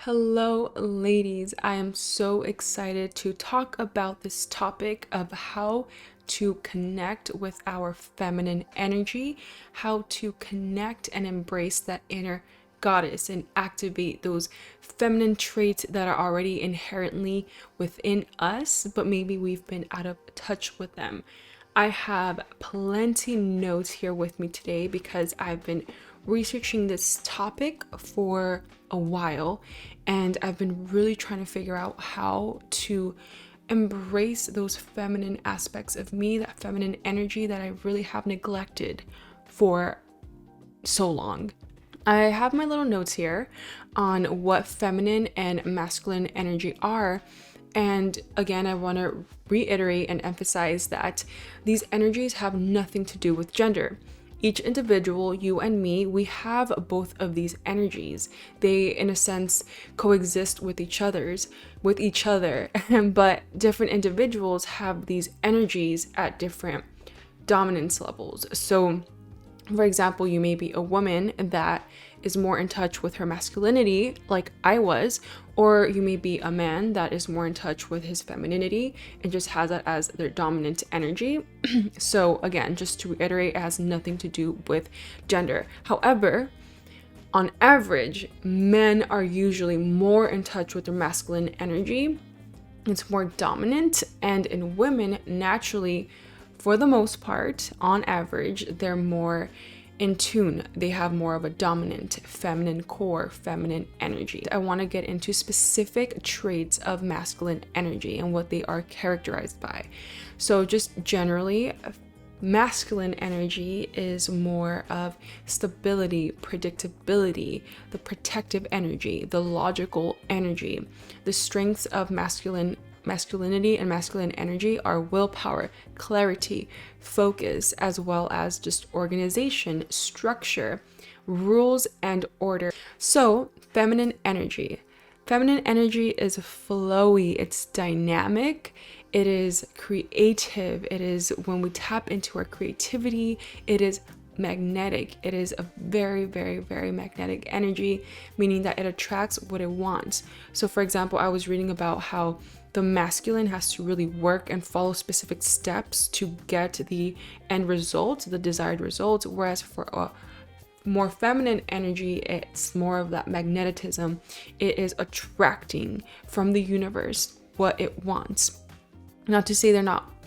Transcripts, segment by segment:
Hello, ladies. I am so excited to talk about this topic of how to connect with our feminine energy, how to connect and embrace that inner goddess and activate those feminine traits that are already inherently within us, but maybe we've been out of touch with them. I have plenty notes here with me today because I've been researching this topic for a while and I've been really trying to figure out how to embrace those feminine aspects of me, that feminine energy that I really have neglected for so long. I have my little notes here on what feminine and masculine energy are. And again, I want to reiterate and emphasize that these energies have nothing to do with gender. Each individual, you and me, we have both of these energies. They, in a sense, coexist with each other, but different individuals have these energies at different dominance levels. So, for example, you may be a woman that is more in touch with her masculinity, like I was, or you may be a man that is more in touch with his femininity and just has that as their dominant energy. So again, just to reiterate, it has nothing to do with gender. However, on average, men are usually more in touch with their masculine energy. It's more dominant, and in women, naturally, for the most part, on average, they're more in tune. They have more of a dominant feminine core, feminine energy. I want to get into specific traits of masculine energy and what they are characterized by. So just generally, masculine energy is more of stability, predictability, the protective energy, the logical energy. The strengths of masculinity and masculine energy are willpower, clarity, focus, as well as just organization, structure, rules, and order. So, feminine energy. Feminine energy is flowy, it's dynamic, it is creative, it is when we tap into our creativity, it is magnetic. It is a very, very, very magnetic energy, meaning that it attracts what it wants. So, for example, I was reading about how the masculine has to really work and follow specific steps to get the end result, the desired result, whereas for a more feminine energy, it's more of that magnetism. It is attracting from the universe what it wants. Not to say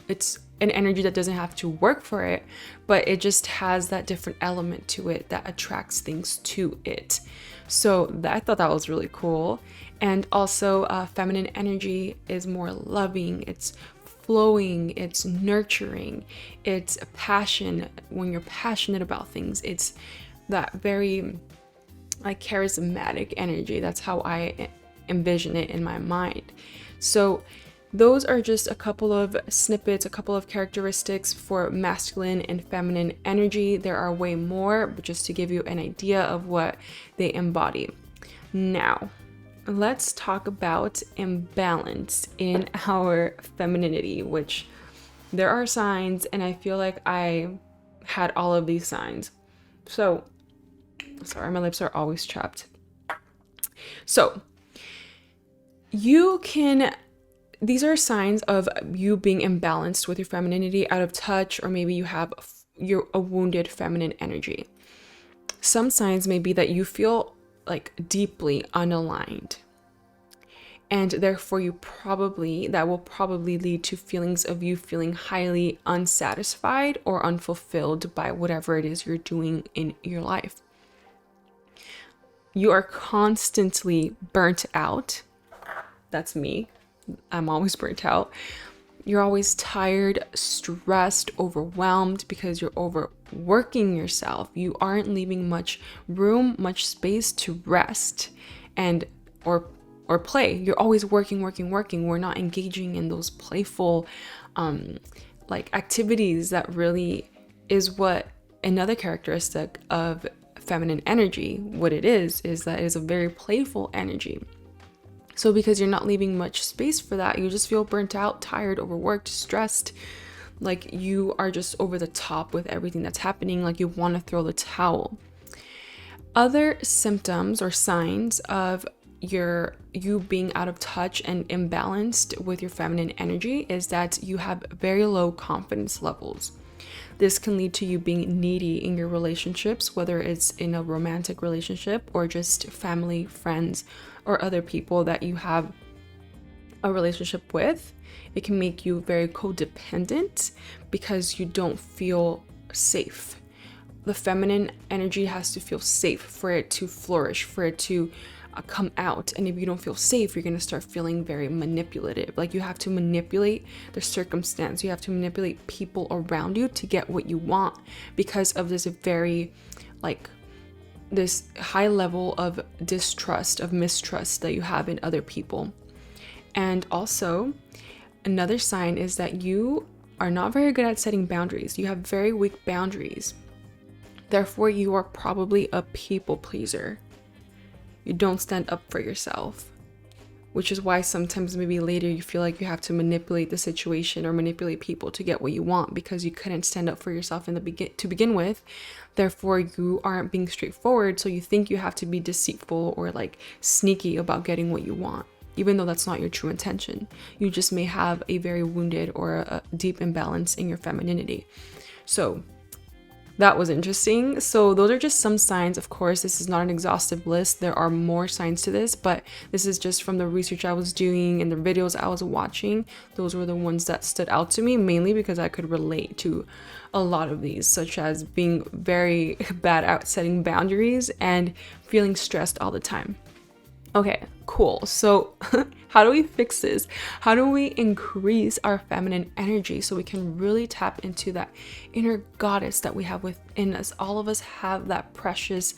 it's an energy that doesn't have to work for it, but it just has that different element to it that attracts things to it. So I thought that was really cool. And also feminine energy is more loving, it's flowing, it's nurturing, it's a passion. When you're passionate about things, it's that very charismatic energy. That's how I envision it in my mind. So those are just a couple of snippets, a couple of characteristics for masculine and feminine energy. There are way more, but just to give you an idea of what they embody. Now, let's talk about imbalance in our femininity, which there are signs, and I feel like I had all of these signs. So, sorry, my lips are always chapped. So, these are signs of you being imbalanced with your femininity, out of touch, or maybe you're a wounded feminine energy. Some signs may be that you feel deeply unaligned, and therefore that will probably lead to feelings of you feeling highly unsatisfied or unfulfilled by whatever it is you're doing in your life. You are constantly burnt out. That's me. I'm always burnt out. You're always tired, stressed, overwhelmed because you're overworking yourself. You aren't leaving much room, much space to rest and or play. You're always working. We're not engaging in those playful activities that really is what another characteristic of feminine energy, what it is that it is a very playful energy. So because you're not leaving much space for that, you just feel burnt out, tired, overworked, stressed, like you are just over the top with everything that's happening, like you want to throw the towel. Other symptoms or signs of you being out of touch and imbalanced with your feminine energy is that you have very low confidence levels. This can lead to you being needy in your relationships, whether it's in a romantic relationship or just family, friends, or other people that you have a relationship with. It can make you very codependent because you don't feel safe. The feminine energy has to feel safe for it to flourish, for it to come out. And if you don't feel safe, you're going to start feeling very manipulative. Like you have to manipulate the circumstance. You have to manipulate people around you to get what you want because of this very, like, this high level of distrust, of mistrust that you have in other people. And also, another sign is that you are not very good at setting boundaries. You have very weak boundaries. Therefore, you are probably a people pleaser. You don't stand up for yourself, which is why sometimes maybe later you feel like you have to manipulate the situation or manipulate people to get what you want because you couldn't stand up for yourself to begin with. Therefore, you aren't being straightforward, so you think you have to be deceitful or like sneaky about getting what you want, even though that's not your true intention. You just may have a very wounded or a deep imbalance in your femininity. So that was interesting. So those are just some signs. Of course, this is not an exhaustive list. There are more signs to this, but this is just from the research I was doing and the videos I was watching. Those were the ones that stood out to me, mainly because I could relate to a lot of these, such as being very bad at setting boundaries and feeling stressed all the time. Okay, cool. So how do we fix this? How do we increase our feminine energy so we can really tap into that inner goddess that we have within us? All of us have that precious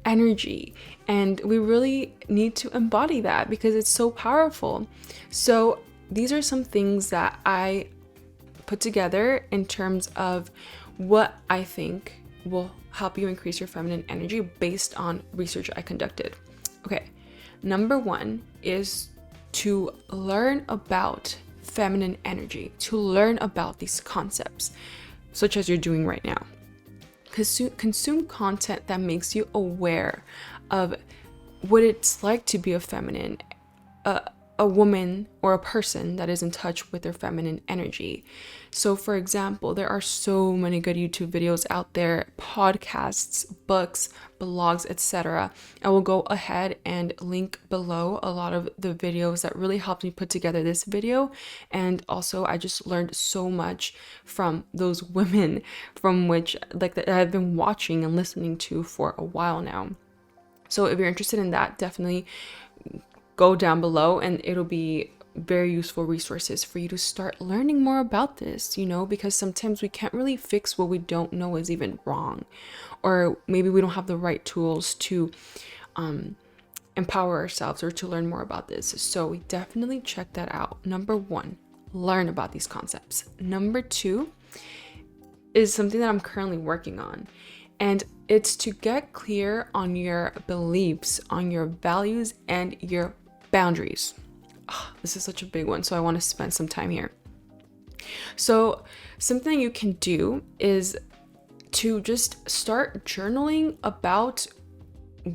energy, and we really need to embody that because it's so powerful. So these are some things that I put together in terms of what I think will help you increase your feminine energy based on research I conducted. Okay. Number one is to learn about feminine energy, to learn about these concepts, such as you're doing right now. Consume content that makes you aware of what it's like to be a feminine, a woman or a person that is in touch with their feminine energy. So for example, there are so many good YouTube videos out there, podcasts, books, blogs, etc. I will go ahead and link below a lot of the videos that really helped me put together this video. And also I just learned so much from those women from which that I've been watching and listening to for a while now. So if you're interested in that, definitely go down below and it'll be very useful resources for you to start learning more about this, because sometimes we can't really fix what we don't know is even wrong, or maybe we don't have the right tools to empower ourselves or to learn more about this. So definitely check that out. Number one, learn about these concepts. Number two is something that I'm currently working on, and it's to get clear on your beliefs, on your values, and your boundaries. This is such a big one, so I want to spend some time here. So something you can do is to just start journaling about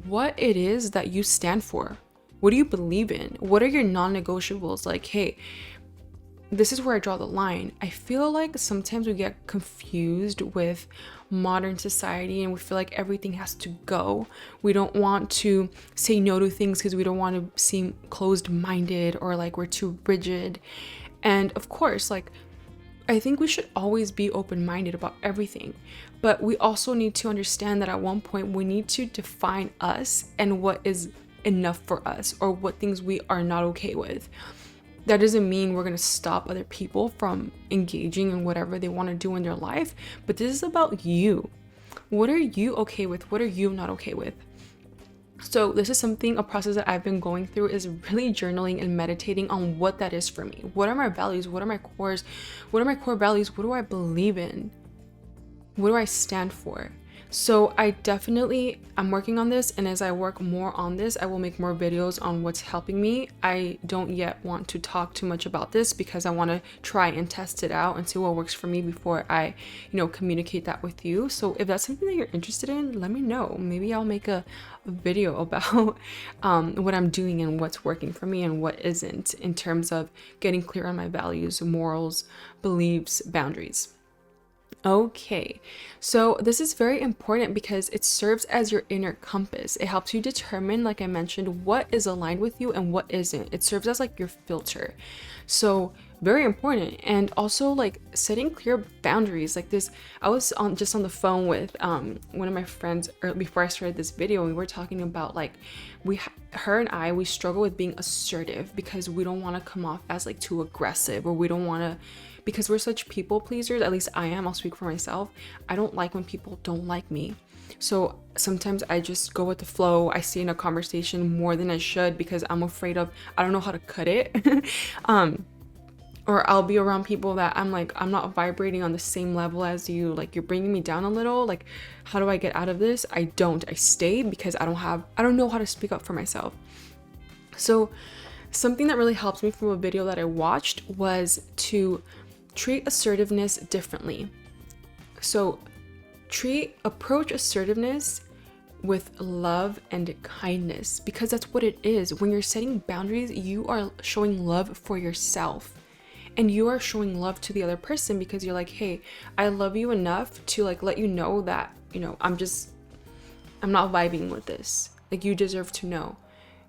what it is that you stand for. What do you believe in? What are your non-negotiables? Like, hey, this is where I draw the line. I feel like sometimes we get confused with modern society and we feel like everything has to go. We don't want to say no to things because we don't want to seem closed-minded or like we're too rigid. And of course, like, I think we should always be open-minded about everything, but we also need to understand that at one point we need to define us and what is enough for us, or what things we are not okay with. That doesn't mean we're going to stop other people from engaging in whatever they want to do in their life, but this is about you. What are you okay with? What are you not okay with? So this is a process that I've been going through, is really journaling and meditating on what that is for me. What are my values? What are my cores? What are my core values? What do I believe in? What do I stand for? So I'm working on this, and as I work more on this, I will make more videos on what's helping me. I don't yet want to talk too much about this because I want to try and test it out and see what works for me before I, communicate that with you. So if that's something that you're interested in, let me know. Maybe I'll make a video about what I'm doing and what's working for me and what isn't, in terms of getting clear on my values, morals, beliefs, boundaries. Okay, so this is very important because it serves as your inner compass. It helps you determine, like I mentioned, what is aligned with you and what isn't. It serves as like your filter. So very important. And also like setting clear boundaries. Like this, I was on the phone with one of my friends before I started this video, and we were talking about like her and I, we struggle with being assertive because we don't want to come off as like too aggressive, or we don't want to, because we're such people pleasers. At least I am. I'll speak for myself. I don't like when people don't like me. So sometimes I just go with the flow. I stay in a conversation more than I should because I'm afraid of, I don't know how to cut it. Or I'll be around people that I'm like, I'm not vibrating on the same level as you. Like, you're bringing me down a little. Like, how do I get out of this? I stay because I don't know how to speak up for myself. So something that really helped me from a video that I watched was to treat assertiveness differently. So approach assertiveness with love and kindness, because that's what it is. When you're setting boundaries, you are showing love for yourself, and you are showing love to the other person because you're like, hey, I love you enough to like let you know that, I'm not vibing with this. Like, you deserve to know.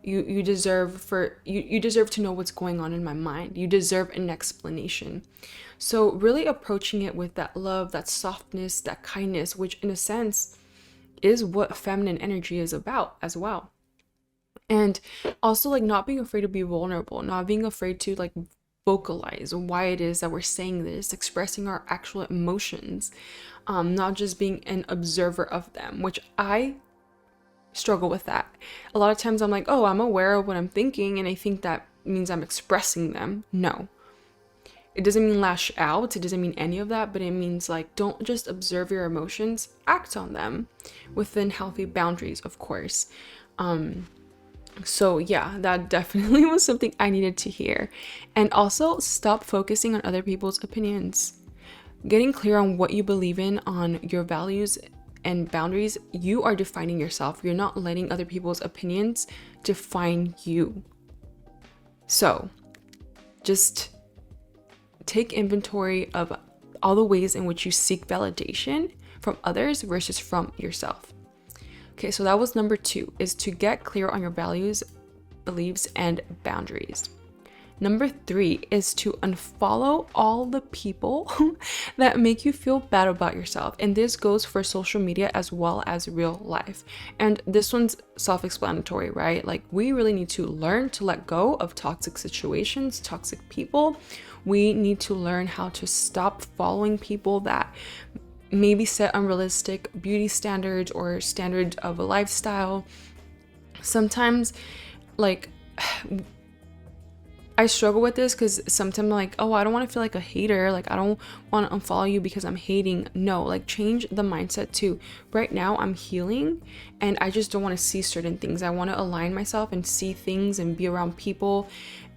You deserve to know what's going on in my mind. You deserve an explanation. So really approaching it with that love, that softness, that kindness, which in a sense is what feminine energy is about as well. And also like not being afraid to be vulnerable, not being afraid to like vocalize why it is that we're saying this, expressing our actual emotions, not just being an observer of them, which I struggle with that. A lot of times I'm like, oh, I'm aware of what I'm thinking, and I think that means I'm expressing them. No, it doesn't mean lash out. It doesn't mean any of that, but it means like, don't just observe your emotions, act on them within healthy boundaries, of course. So yeah, that definitely was something I needed to hear. And also stop focusing on other people's opinions. Getting clear on what you believe in, on your values and boundaries. You are defining yourself. You're not letting other people's opinions define you. So just take inventory of all the ways in which you seek validation from others versus from yourself. Okay, so that was number 2, is to get clear on your values, beliefs, and boundaries. Number 3 is to unfollow all the people that make you feel bad about yourself. And this goes for social media as well as real life. And this one's self-explanatory, right? Like, we really need to learn to let go of toxic situations, toxic people. We need to learn how to stop following people that maybe set unrealistic beauty standards or standards of a lifestyle. Sometimes, like, I struggle with this because sometimes I'm like, oh, I don't want to feel like a hater. Like, I don't want to unfollow you because I'm hating. No, like, change the mindset too. Right now I'm healing and I just don't want to see certain things. I want to align myself and see things and be around people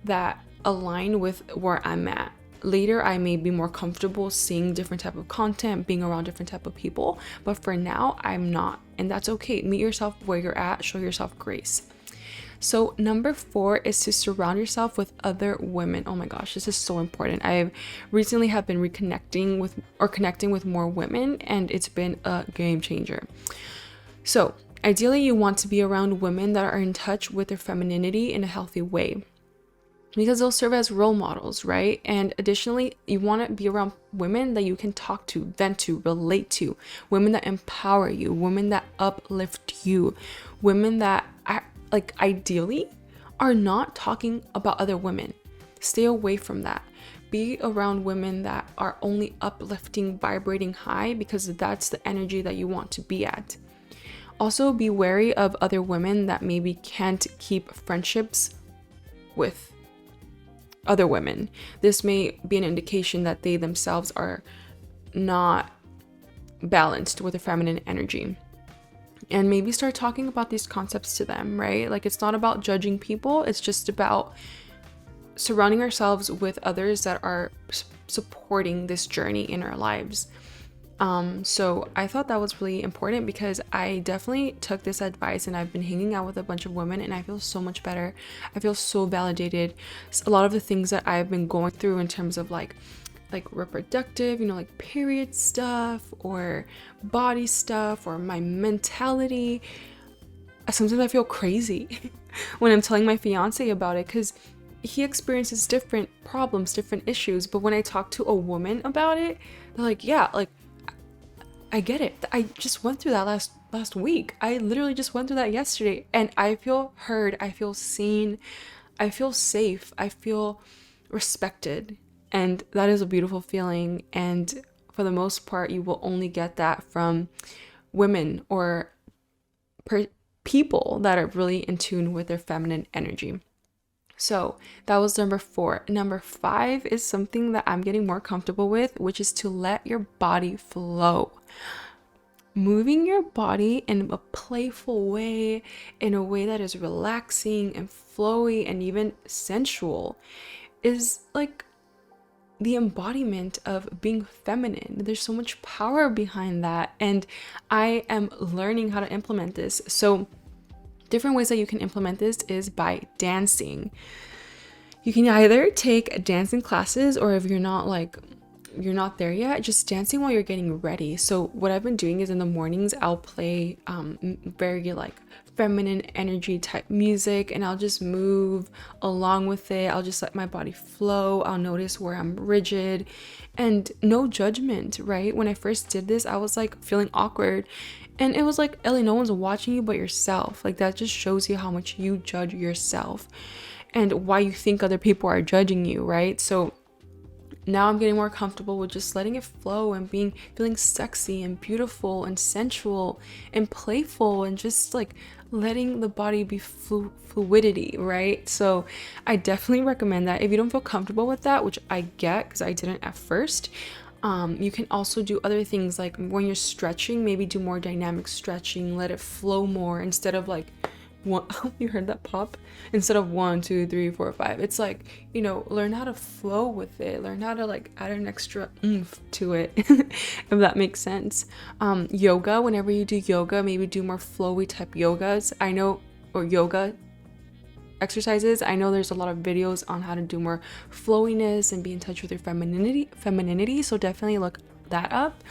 that align with where I'm at. Later, I may be more comfortable seeing different type of content, being around different type of people, but for now, I'm not, and that's okay. Meet yourself where you're at, show yourself grace. So number 4 is to surround yourself with other women. Oh my gosh, this is so important. I've recently have been connecting with more women, and it's been a game changer. So ideally, you want to be around women that are in touch with their femininity in a healthy way, because they'll serve as role models, right? And additionally, you want to be around women that you can talk to, vent to, relate to, women that empower you, women that uplift you, women that are, like, ideally are not talking about other women. Stay away from that. Be around women that are only uplifting, vibrating high, because that's the energy that you want to be at. Also, be wary of other women that maybe can't keep friendships with other women. This may be an indication that they themselves are not balanced with their feminine energy. And maybe start talking about these concepts to them, right? Like, it's not about judging people, it's just about surrounding ourselves with others that are supporting this journey in our lives. So I thought that was really important, because I definitely took this advice and I've been hanging out with a bunch of women and I feel so much better. I feel so validated. A lot of the things that I've been going through in terms of like reproductive, like period stuff or body stuff or my mentality, sometimes I feel crazy when I'm telling my fiance about it, because he experiences different problems, different issues. But when I talk to a woman about it, they're like, yeah, like, I get it. I just went through that last week. I literally just went through that yesterday, and I feel heard. I feel seen. I feel safe. I feel respected. And that is a beautiful feeling. And for the most part, you will only get that from women or people that are really in tune with their feminine energy. So that was number 4. Number 5 is something that I'm getting more comfortable with, which is to let your body flow. Moving your body in a playful way, in a way that is relaxing and flowy and even sensual, is like the embodiment of being feminine. There's so much power behind that, and I am learning how to implement this. So different ways that you can implement this is by dancing. You can either take dancing classes, or if you're not there yet, just dancing while you're getting ready. So what I've been doing is in the mornings I'll play very like feminine energy type music, and I'll just move along with it. I'll just let my body flow. I'll notice where I'm rigid, and no judgment, right? When I first did this, I was like feeling awkward, and it was like, Ellie, no one's watching you but yourself. Like, that just shows you how much you judge yourself and why you think other people are judging you, right? So now I'm getting more comfortable with just letting it flow and feeling sexy and beautiful and sensual and playful, and just like letting the body be fluidity, right? So I definitely recommend that. If you don't feel comfortable with that, which I get because I didn't at first, you can also do other things, like when you're stretching, maybe do more dynamic stretching, let it flow more instead of like one. You heard that pop? Instead of 1, 2, 3, 4, 5, it's like, learn how to flow with it, learn how to like add an extra oomph to it, if that makes sense. Yoga, whenever you do yoga, maybe do more flowy type yogas, or yoga exercises. I know there's a lot of videos on how to do more flowiness and be in touch with your femininity, so definitely look that up,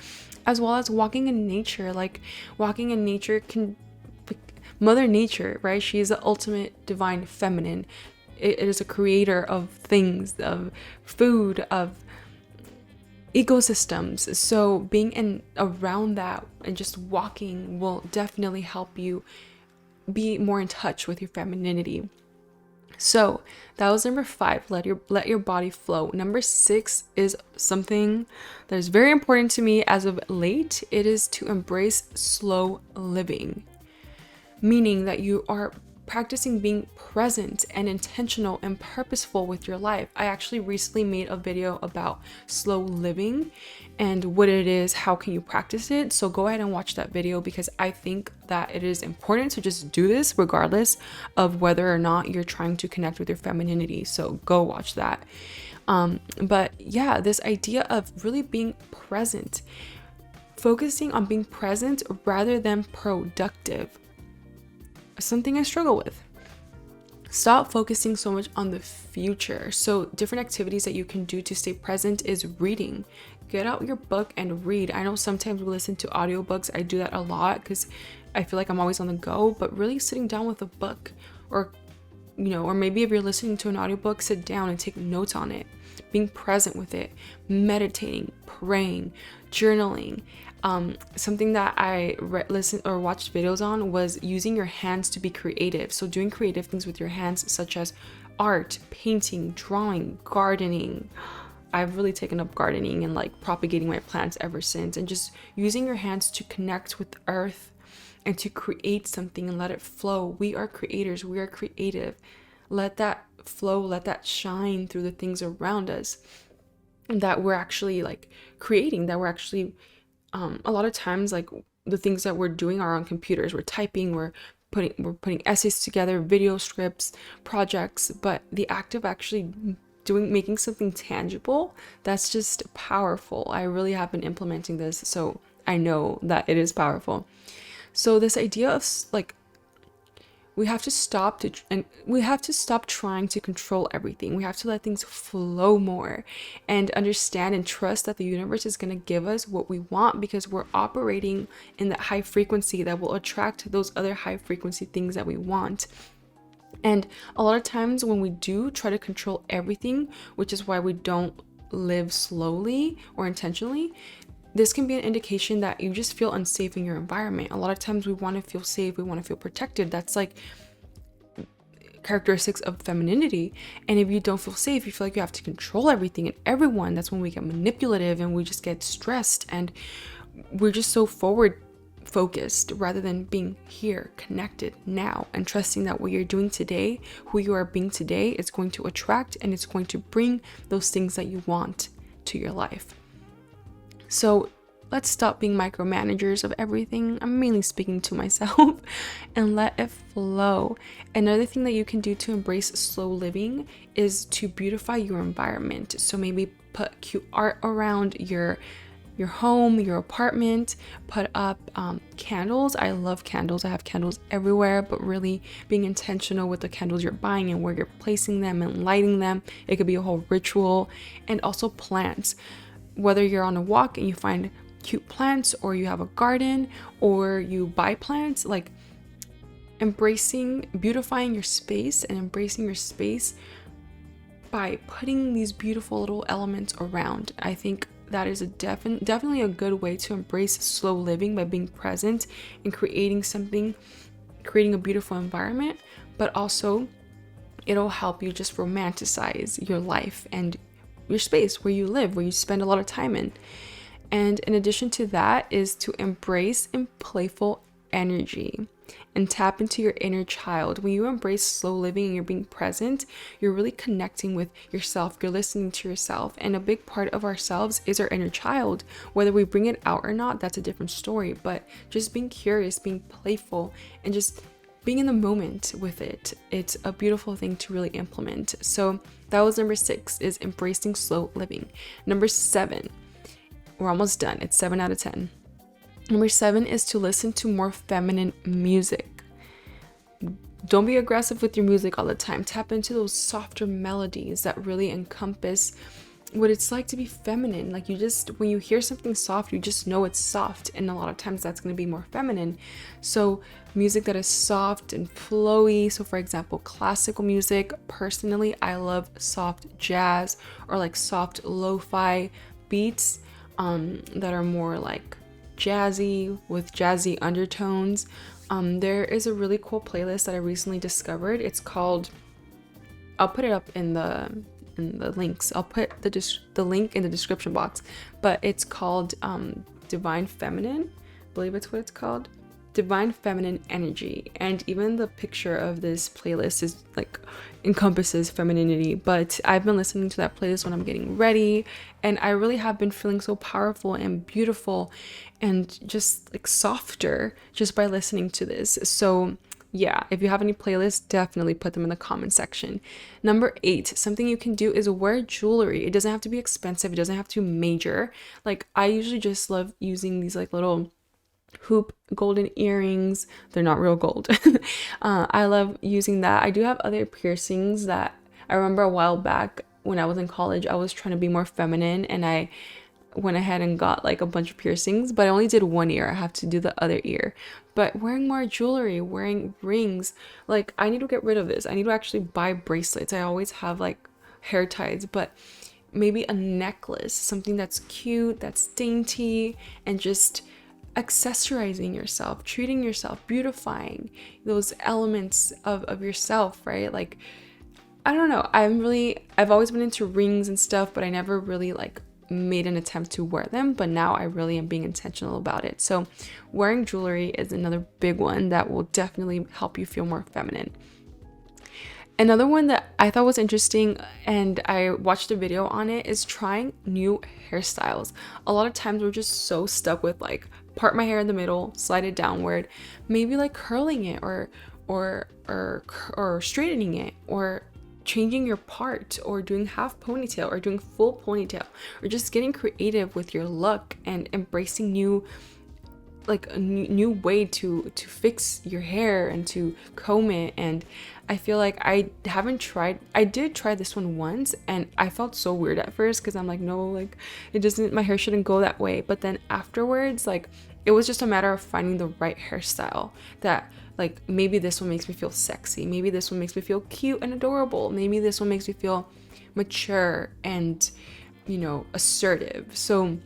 as well as walking in nature. Like, walking in nature can Mother Nature, right? She is the ultimate divine feminine. It is a creator of things, of food, of ecosystems. So being around that and just walking will definitely help you be more in touch with your femininity. So that was number 5, let your body flow. Number 6 is something that is very important to me as of late. It is to embrace slow living, meaning that you are practicing being present and intentional and purposeful with your life. I actually recently made a video about slow living and what it is, how can you practice it. So go ahead and watch that video, because I think that it is important to just do this regardless of whether or not you're trying to connect with your femininity. So go watch that. But yeah, this idea of really being present, focusing on being present rather than productive, something I struggle with. Stop focusing so much on the future. So different activities that you can do to stay present is reading. Get out your book and read. I know sometimes we listen to audiobooks. I do that a lot because I feel like I'm always on the go, but really sitting down with a book, or maybe if you're listening to an audiobook, sit down and take notes on it, being present with it, meditating, praying, journaling. Something that I listened or watched videos on was using your hands to be creative. So doing creative things with your hands, such as art, painting, drawing, gardening. I've really taken up gardening and like propagating my plants ever since, and just using your hands to connect with earth and to create something and let it flow. We are creators. We are creative. Let that flow, let that shine through the things around us that we're actually like creating, that we're actually a lot of times, like, the things that we're doing are on computers. We're typing, we're putting essays together, video scripts, projects, but the act of actually making something tangible, that's just powerful. I really have been implementing this, so I know that it is powerful. So this idea of like, we have to stop trying to control everything. We have to let things flow more and understand and trust that the universe is going to give us what we want, because we're operating in that high frequency that will attract those other high frequency things that we want. And a lot of times when we do try to control everything, which is why we don't live slowly or intentionally, this can be an indication that you just feel unsafe in your environment. A lot of times we want to feel safe, we want to feel protected. That's like characteristics of femininity. And if you don't feel safe, you feel like you have to control everything and everyone. That's when we get manipulative and we just get stressed, and we're just so forward focused rather than being here, connected now, and trusting that what you're doing today, who you are being today, is going to attract and it's going to bring those things that you want to your life. So let's stop being micromanagers of everything. I'm mainly speaking to myself and let it flow. Another thing that you can do to embrace slow living is to beautify your environment. So maybe put cute art around your home, your apartment, put up candles. I love candles. I have candles everywhere, but really being intentional with the candles you're buying and where you're placing them and lighting them. It could be a whole ritual. And also plants. Whether you're on a walk and you find cute plants, or you have a garden, or you buy plants, like beautifying your space and embracing your space by putting these beautiful little elements around. I think that is definitely a good way to embrace slow living, by being present and creating a beautiful environment, but also it'll help you just romanticize your life and your space where you live, where you spend a lot of time in. And in addition to that is to embrace playful energy and tap into your inner child. When you embrace slow living and you're being present, you're really connecting with yourself. You're listening to yourself. And a big part of ourselves is our inner child. Whether we bring it out or not, that's a different story. But just being curious, being playful, and just being in the moment with it, it's a beautiful thing to really implement. So that was number 6, is embracing slow living. Number 7, we're almost done. It's 7 out of 10. Number 7 is to listen to more feminine music. Don't be aggressive with your music all the time. Tap into those softer melodies that really encompass what it's like to be feminine. Like, when you hear something soft, you just know it's soft, and a lot of times that's going to be more feminine. So music that is soft and flowy. So for example, classical music. Personally, I love soft jazz or like soft lo-fi beats that are more like jazzy with jazzy undertones. There is a really cool playlist that I recently discovered. It's called, I'll put it up in the links. I'll put the link in the description box, but it's called Divine Feminine. I believe it's what it's called. Divine Feminine Energy. And even the picture of this playlist is like encompasses femininity. But I've been listening to that playlist when I'm getting ready, and I really have been feeling so powerful and beautiful and just like softer just by listening to this. So yeah, if you have any playlists, definitely put them in the comment section. Number 8, something you can do is wear jewelry. It doesn't have to be expensive. It doesn't have to be major. Like, I usually just love using these like little hoop golden earrings. They're not real gold. I love using that. I do have other piercings that I remember a while back when I was in college, I was trying to be more feminine, and I went ahead and got like a bunch of piercings, but I only did one ear. I have to do the other ear. But wearing more jewelry, wearing rings, like, I need to get rid of this. I need to actually buy bracelets. I always have like hair ties, but maybe a necklace, something that's cute, that's dainty, and just accessorizing yourself, treating yourself, beautifying those elements of yourself, right? Like, I don't know. I've always been into rings and stuff, but I never really like made an attempt to wear them, but now I really am being intentional about it. So wearing jewelry is another big one that will definitely help you feel more feminine. Another one that I thought was interesting and I watched a video on it is trying new hairstyles. A lot of times we're just so stuck with like part my hair in the middle, slide it downward, maybe like curling it or straightening it, or changing your part, or doing half ponytail or doing full ponytail, or just getting creative with your look and embracing a new way to fix your hair and to comb it. And I feel like I did try this one once and I felt so weird at first because I'm like, no, like it doesn't, my hair shouldn't go that way. But then afterwards, like it was just a matter of finding the right hairstyle that, like, maybe this one makes me feel sexy, maybe this one makes me feel cute and adorable, maybe this one makes me feel mature and, you know, assertive. So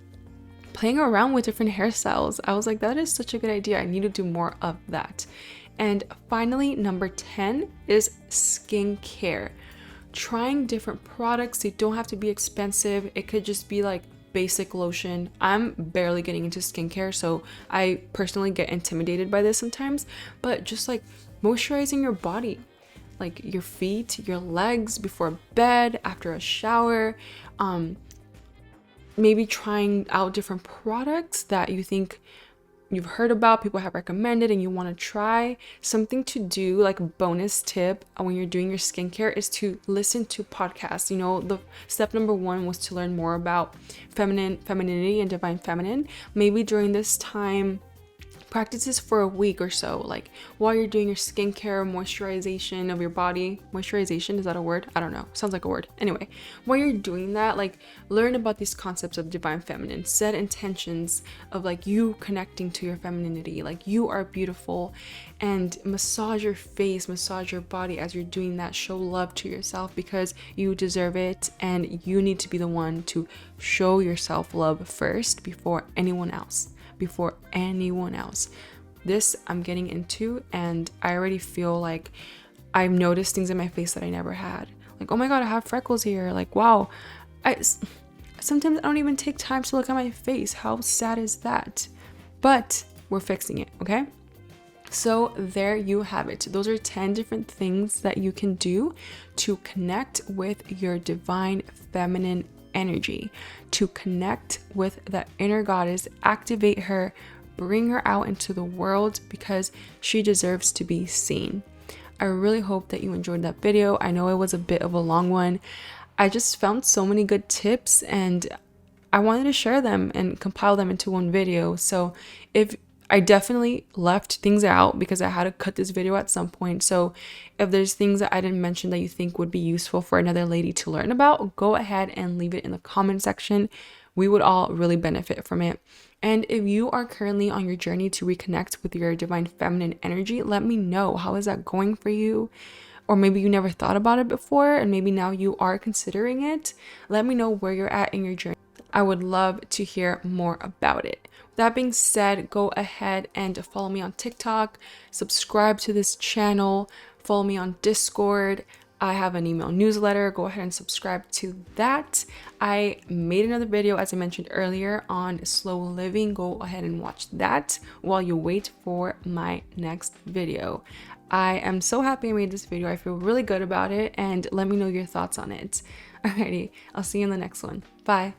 playing around with different hairstyles, I was like, that is such a good idea. I need to do more of that. And finally, number 10 is skincare. Trying different products. They don't have to be expensive. It could just be like basic lotion. I'm barely getting into skincare, so I personally get intimidated by this sometimes, but just like moisturizing your body, like your feet, your legs before bed, after a shower, maybe trying out different products that you think you've heard about, people have recommended, and you want to try. Something to do, like a bonus tip when you're doing your skincare, is to listen to podcasts. You know, the step number 1 was to learn more about femininity and divine feminine. Maybe during this time, practices for a week or so, like while you're doing your skincare, moisturization of your body. Moisturization, is that a word? I don't know, sounds like a word. Anyway, while you're doing that, like learn about these concepts of divine feminine, set intentions of like you connecting to your femininity, like you are beautiful, and massage your face, massage your body as you're doing that. Show love to yourself because you deserve it, and you need to be the one to show yourself love first before anyone else. This I'm getting into, and I already feel like I've noticed things in my face that I never had. Like, oh my god, I have freckles here. Like, wow. Sometimes I don't even take time to look at my face. How sad is that? But we're fixing it, okay? So there you have it. Those are 10 different things that you can do to connect with your divine feminine energy, to connect with the inner goddess, activate her, bring her out into the world because she deserves to be seen. I really hope that you enjoyed that video. I know it was a bit of a long one. I just found so many good tips and I wanted to share them and compile them into one video. So if I definitely left things out because I had to cut this video at some point. So if there's things that I didn't mention that you think would be useful for another lady to learn about, go ahead and leave it in the comment section. We would all really benefit from it. And if you are currently on your journey to reconnect with your divine feminine energy, let me know. How is that going for you? Or maybe you never thought about it before and maybe now you are considering it. Let me know where you're at in your journey. I would love to hear more about it. That being said, go ahead and follow me on TikTok, subscribe to this channel, follow me on Discord. I have an email newsletter. Go ahead and subscribe to that. I made another video, as I mentioned earlier, on slow living. Go ahead and watch that while you wait for my next video. I am so happy I made this video. I feel really good about it, and let me know your thoughts on it. Alrighty, I'll see you in the next one. Bye.